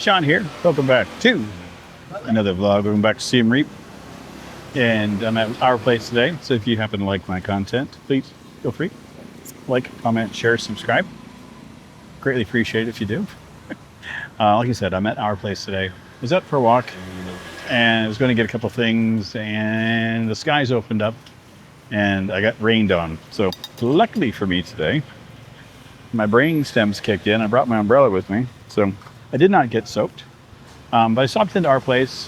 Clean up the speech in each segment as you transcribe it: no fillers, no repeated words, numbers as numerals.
Sean here. Welcome back to another vlog. Welcome back to Siem Reap. And I'm at our place today. So if you happen to like my content, please feel free. Like, comment, share, subscribe. Greatly appreciate it if you do. Like I said, I'm at our place today. I was out for a walk and I was going to get a couple things and the skies opened up and I got rained on. So luckily for me today, my brain stems kicked in. I brought my umbrella with me. So I did not get soaked. But I stopped into our place.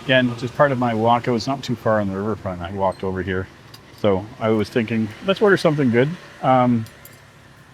Again, just part of my walk. I was not too far on the riverfront. I walked over here. So I was thinking, let's order something good.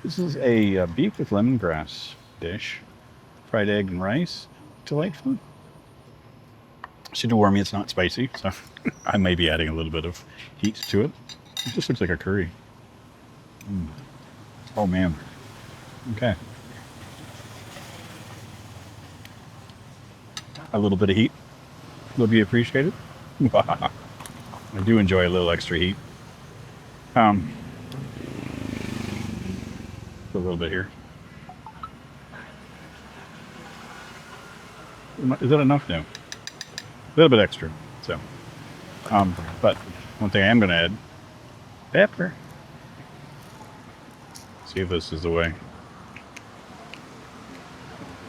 This is a beef with lemongrass dish. Fried egg and rice. Delightful. Should warn me it's not spicy, so I may be adding a little bit of heat to it. It just looks like a curry. Oh man. Okay. A little bit of heat would be appreciated. I do enjoy a little extra heat. A little bit here. Is that enough now? A little bit extra. So, but one thing I am going to add, pepper. See if this is the way.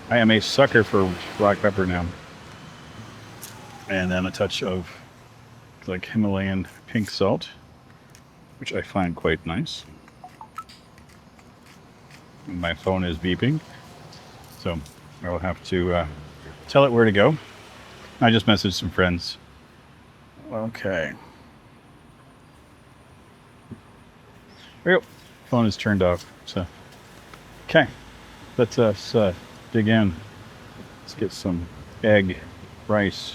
I am a sucker for black pepper now. And then a touch of like Himalayan pink salt, which I find quite nice. My phone is beeping, so I will have to tell it where to go. I just messaged some friends. Okay. There you go. Phone is turned off. So, okay. Let's dig in. Let's get some egg, rice,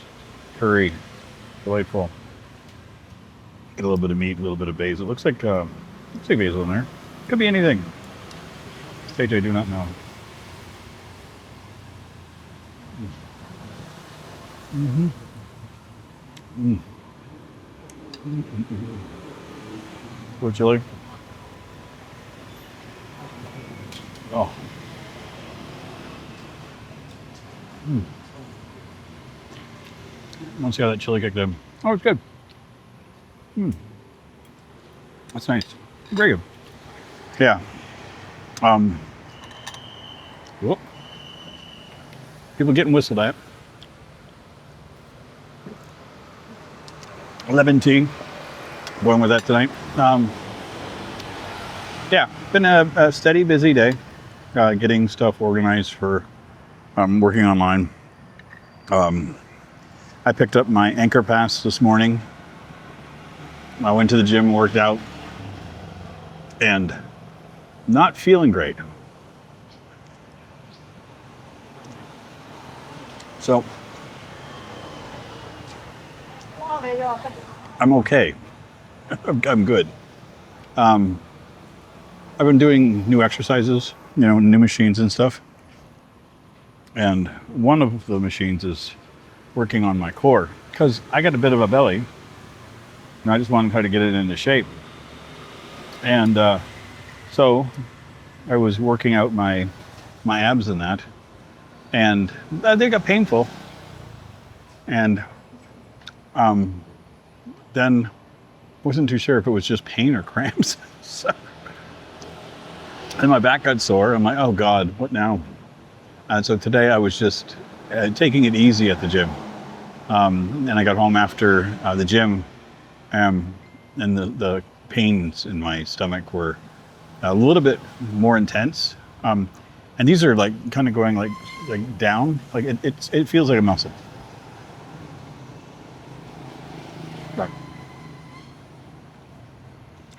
curry. Delightful. Get a little bit of meat, a little bit of basil. Looks like basil in there. Could be anything. Stage I do not know. A little chili. Oh. Once you got that chili kicked in. Oh, it's good. That's nice. Very good. Yeah. Whoop. People getting whistled at. Lemon tea. Going with that tonight. Yeah, been a steady, busy day. Getting stuff organized for working online. I picked up my Anchor Pass this morning. I went to the gym, worked out, and not feeling great. So, I'm okay. I'm good. I've been doing new exercises, new machines and stuff. And one of the machines is working on my core because I got a bit of a belly and I just want to try to get it into shape. And so I was working out my abs in that, and they got painful. And then wasn't too sure if it was just pain or cramps. And my back got sore. I'm like, oh God, what now? And so today I was just taking it easy at the gym. And I got home after the gym, and the pains in my stomach were a little bit more intense. And these are like kind of going like down. Like it feels like a muscle.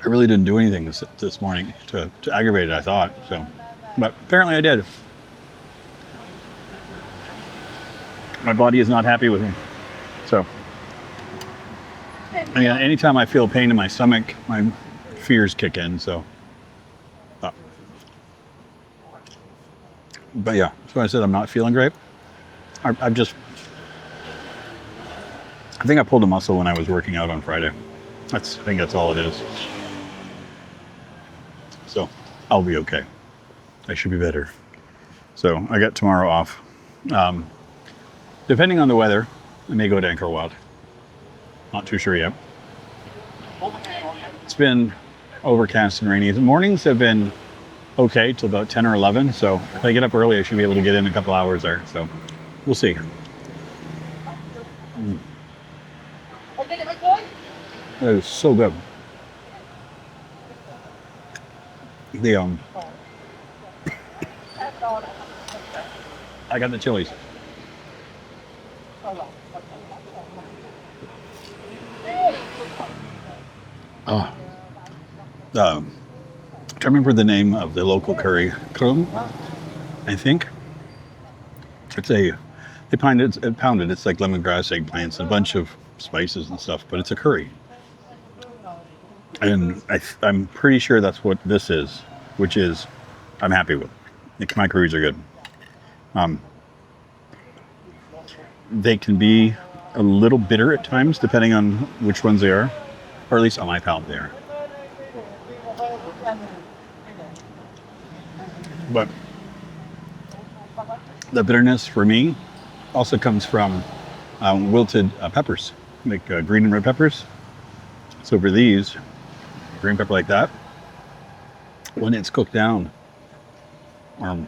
I really didn't do anything this morning to aggravate it, I thought. So, but apparently I did. My body is not happy with me. So, anytime I feel pain in my stomach, my fears kick in. So, but yeah, so I said I'm not feeling great. I think I pulled a muscle when I was working out on Friday. I think that's all it is. So I'll be okay. I should be better. So I got tomorrow off. Depending on the weather, I may go to Angkor Wat. Not too sure yet. It's been overcast and rainy. The mornings have been okay till about 10 or 11. So if I get up early, I should be able to get in a couple hours there. So we'll see. That is so good. I got the chilies. Oh. I remember the name of the local curry. Krum, I think. They pounded it. It's like lemongrass, eggplants, and a bunch of spices and stuff, but it's a curry. And I'm pretty sure that's what this is, which is I'm happy with. My curries are good. They can be a little bitter at times, depending on which ones they are, or at least on my palate they are. But the bitterness for me also comes from wilted peppers, like green and red peppers. So for these, green pepper like that, when it's cooked down, a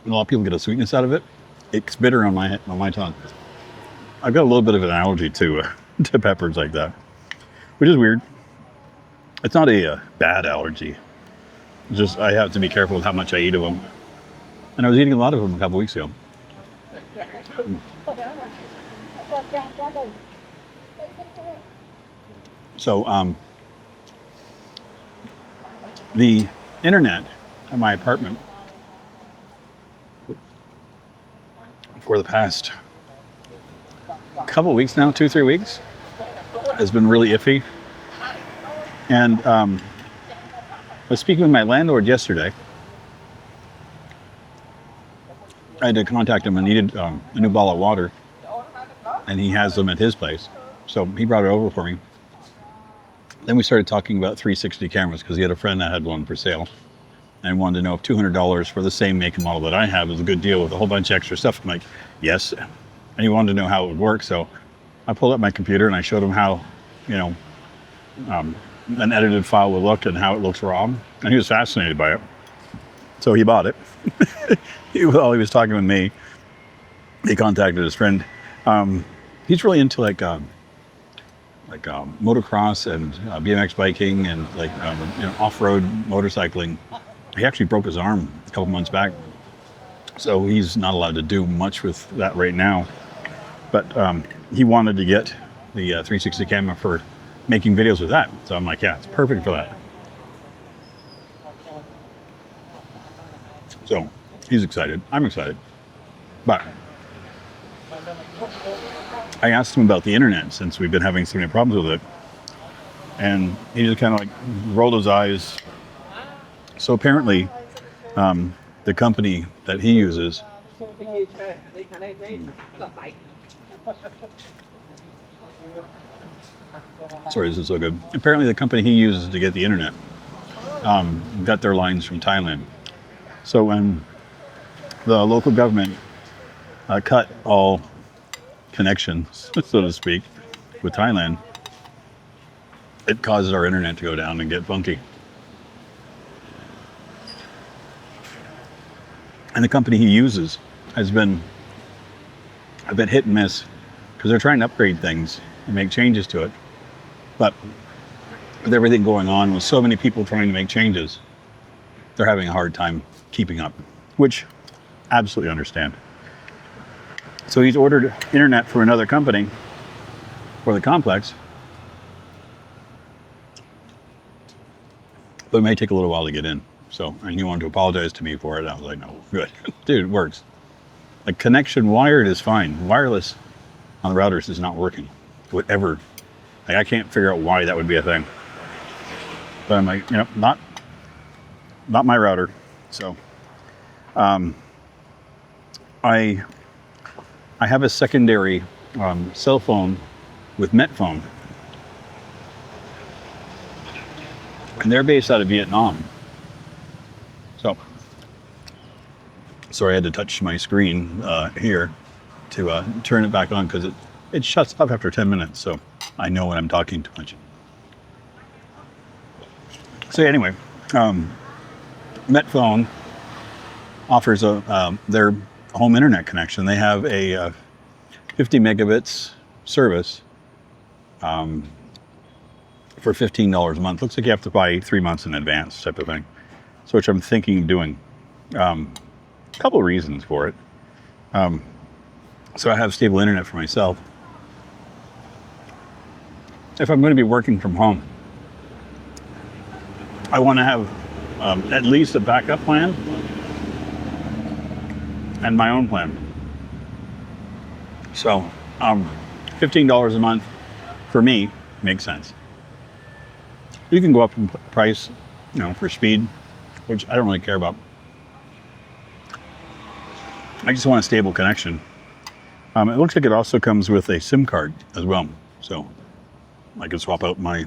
lot of people get a sweetness out of it. It's bitter on my tongue. I've got a little bit of an allergy to peppers like that, which is weird. It's not a bad allergy. It's just I have to be careful with how much I eat of them. And I was eating a lot of them a couple weeks ago. So the internet at my apartment for the past couple weeks now, 2-3 weeks, has been really iffy. And I was speaking with my landlord yesterday. I had to contact him. I needed a new bottle of water, and he has them at his place. So he brought it over for me. Then we started talking about 360 cameras because he had a friend that had one for sale and wanted to know if $200 for the same make and model that I have is a good deal with a whole bunch of extra stuff. I'm like, yes. And he wanted to know how it would work. So I pulled up my computer and I showed him how, an edited file would look and how it looks raw. And he was fascinated by it. So he bought it. While he was talking with me, he contacted his friend. He's really into motocross and BMX biking and off-road motorcycling. He actually broke his arm a couple months back. So he's not allowed to do much with that right now. But he wanted to get the 360 camera for making videos with that. So I'm like, yeah, it's perfect for that. So he's excited. I'm excited. But I asked him about the internet since we've been having so many problems with it. And he just kind of rolled his eyes. So apparently, the company that he uses sorry, this is so good. Apparently the company he uses to get the internet got their lines from Thailand. So when the local government cut all connections, so to speak, with Thailand, it causes our internet to go down and get funky. And the company he uses has been a bit hit and miss because they're trying to upgrade things and make changes to it. But with everything going on, with so many people trying to make changes, they're having a hard time keeping up, which I absolutely understand. So he's ordered internet from another company for the complex, but it may take a little while to get in. So, and he wanted to apologize to me for it. I was like, no, good. Dude, it works. Like connection wired is fine. Wireless on the routers is not working. Whatever. Like I can't figure out why that would be a thing. But I'm like, not my router. So I have a secondary cell phone with Metphone. And they're based out of Vietnam. So So I had to touch my screen here to turn it back on because it shuts off after 10 minutes. So I know when I'm talking too much. So anyway, Metphone offers their home internet connection. They have a 50 megabits service for $15 a month. Looks like you have to buy 3 months in advance type of thing. So which I'm thinking of doing. A couple of reasons for it. So I have stable internet for myself. If I'm going to be working from home, I want to have at least a backup plan and my own plan. So $15 a month for me makes sense. You can go up in price, for speed, which I don't really care about. I just want a stable connection. It looks like it also comes with a SIM card as well. So I could swap out my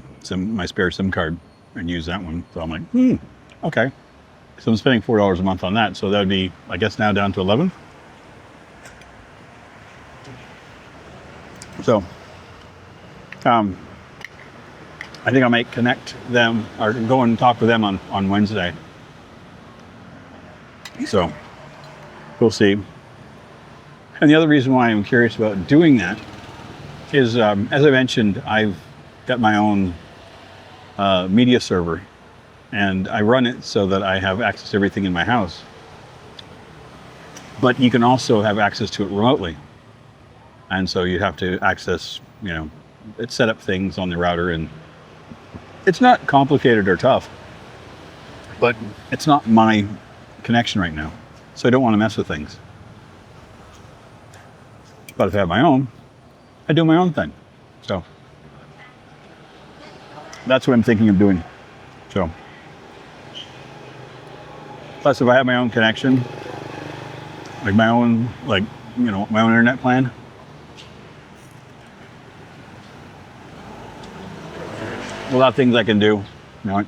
spare SIM card and use that one. So I'm like, okay. So I'm spending $4 a month on that. So that would be, I guess, now down to 11. So I think I might connect them or go and talk with them on Wednesday. So we'll see. And the other reason why I'm curious about doing that is, as I mentioned, I've got my own media server, and I run it so that I have access to everything in my house. But you can also have access to it remotely. And so you have to access, set up things on the router, and it's not complicated or tough, but it's not my connection right now. So I don't want to mess with things. But if I have my own, I do my own thing. So that's what I'm thinking of doing. So plus if I have my own connection, like my own, my own internet plan, a lot of things I can do,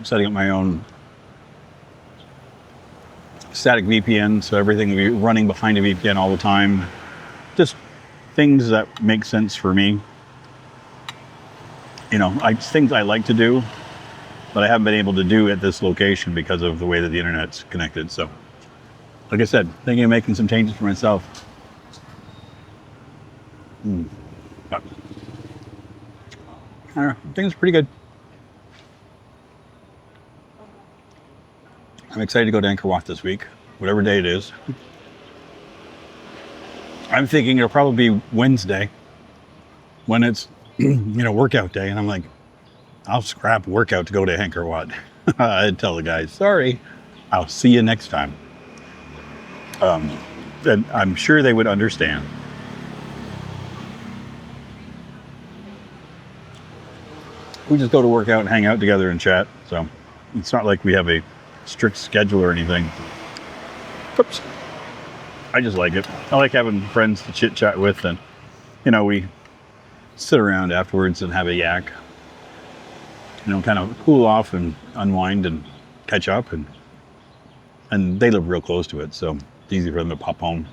setting up my own static VPN, so everything will be running behind a VPN all the time. Just things that make sense for me. Things I like to do, but I haven't been able to do at this location because of the way that the internet's connected. So, like I said, thinking of making some changes for myself. But, I don't know, things are pretty good. I'm excited to go to Angkor Wat this week, whatever day it is. I'm thinking it'll probably be Wednesday when it's, workout day. And I'm like, I'll scrap workout to go to Angkor Wat. I'd tell the guys, sorry, I'll see you next time. And I'm sure they would understand. We just go to work out and hang out together and chat. So it's not like we have a strict schedule or anything. Oops. I just like it. I like having friends to chit chat with, and we sit around afterwards and have a yak. Kind of cool off and unwind and catch up, and they live real close to it, so it's easy for them to pop home.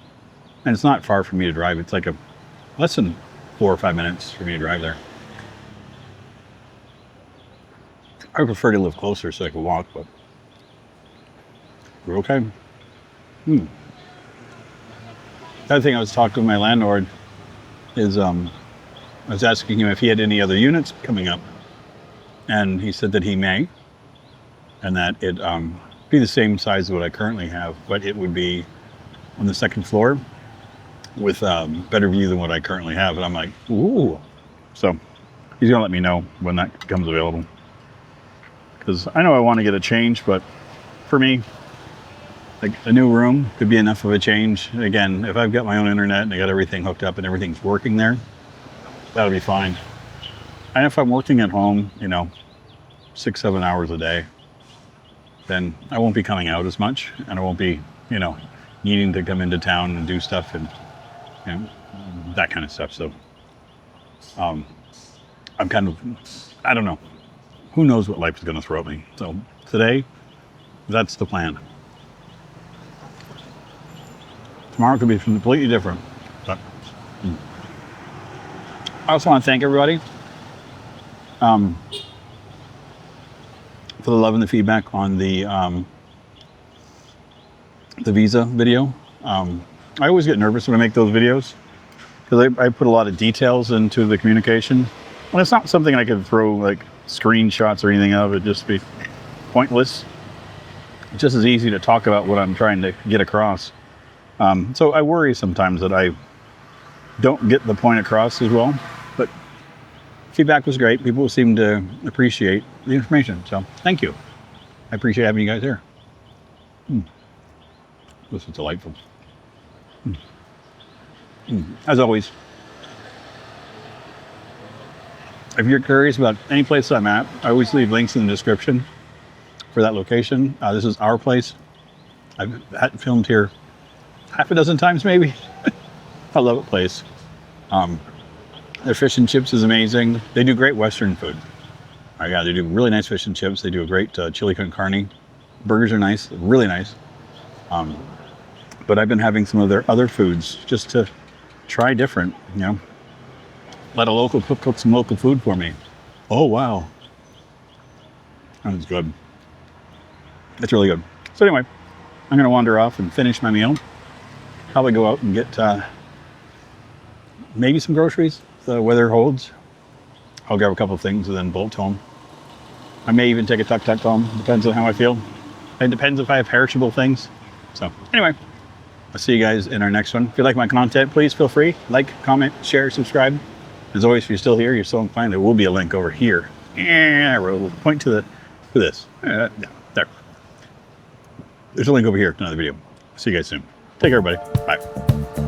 And it's not far for me to drive. It's like less than 4 or 5 minutes for me to drive there. I prefer to live closer so I can walk, but we're okay. The other thing I was talking to my landlord is I was asking him if he had any other units coming up, and he said that he may, and that it'd be the same size as what I currently have, but it would be on the second floor with better view than what I currently have. And I'm like, ooh. So he's gonna let me know when that becomes available, because I know I want to get a change, but for me, like a new room could be enough of a change. And again, if I've got my own internet and I got everything hooked up and everything's working there, that'll be fine. And if I'm working at home, 6-7 hours a day, then I won't be coming out as much, and I won't be, needing to come into town and do stuff and that kind of stuff. So I'm kind of, I don't know. Who knows what life is going to throw at me. So today, that's the plan. Tomorrow could be completely different. But, I also want to thank everybody for the love and the feedback on the visa video. I always get nervous when I make those videos because I put a lot of details into the communication. Well, it's not something I could throw like screenshots or anything of. It'd just be pointless. It's just as easy to talk about what I'm trying to get across. So I worry sometimes that I don't get the point across as well. But feedback was great. People seem to appreciate the information. So thank you. I appreciate having you guys here. This is delightful. As always, if you're curious about any place I'm at, I always leave links in the description for that location. This is our place. I've filmed here half a dozen times maybe. I love the place. Their fish and chips is amazing. They do great Western food. Yeah, they do really nice fish and chips. They do a great chili con carne. Burgers are nice, really nice. But I've been having some of their other foods just to try different, you know. Let a local cook some local food for me. Oh, wow. That was good. That's really good. So anyway, I'm going to wander off and finish my meal. Probably go out and get maybe some groceries if the weather holds. I'll grab a couple of things and then bolt home. I may even take a tuk-tuk home. Depends on how I feel. It depends if I have perishable things. So anyway, I'll see you guys in our next one. If you like my content, please feel free. Like, comment, share, subscribe. As always, if you're still here, you're so inclined, there will be a link over here. I wrote a little point to this. There. There's a link over here to another video. See you guys soon. Take care, everybody. Bye.